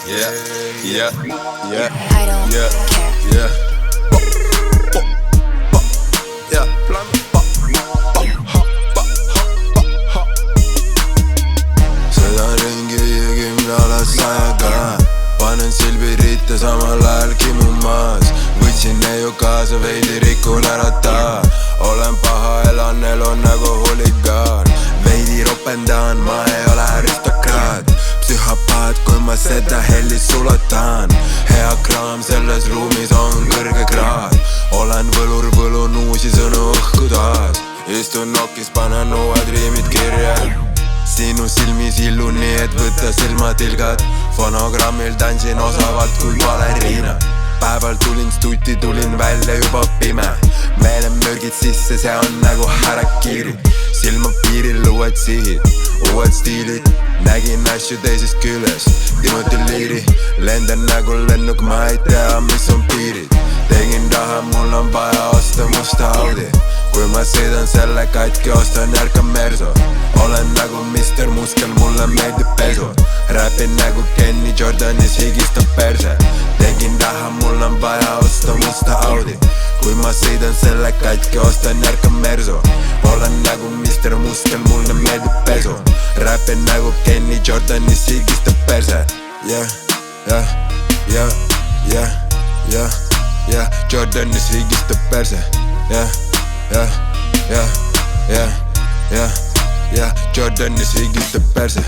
Yeah, yeah, yeah, I don't yeah, care. yeah. Yeah. Sõidan ringi 50-100-ga, panen silbiritta samal ajal kimumas. Võtsin neiu kaasa, veidi rikun ära ta. Olen paha, elan elu nagu huligaan. Veidi ropendan, ma ei ole aristokraat. Psühhopaat, kui ma seda hellis sulatan. Hea kraam, selles ruumis on kõrge kraad. Olen võlur, võlun uusi sõnu õhku taas. Istun nokis, panen uued riimid kirja. Sinu silmis illu nii, et võtta silmatilgad. Fonogrammil tantsin osavalt kui baleriina. Päeval tulin stuti, tulin välja juba pime. Meelen mürgid sisse, see on nagu harakiri. Silmapiiril uued sihid, uued stiilid. Nägin asju teisest küljest, Timothy Leary. Lendan nagu lennuk, ma ei tea, mis on piirid. Tegin raha, mul on vaja osta musta Audi. Kui ma sõidan selle katki, ostan järka Merso. Olen nagu Mr. Muskel, mulle meeldib pesu. Räpin nagu Kenny Jordanis, higistab perse. Tegin raha, mul on vaja osta musta Audi. Kui ma sõidan selle katki, ostan järka Merso. Olen nagu Mr. Muskel, mulle meeldib pesu. Räpin nagu Kenny Jordanis, higistab perse. Yeah, yeah, yeah, yeah, yeah, yeah. Jordanis higistab perse. Yeah, yeah, yeah, yeah, yeah, yeah. Jordanis higistab perse.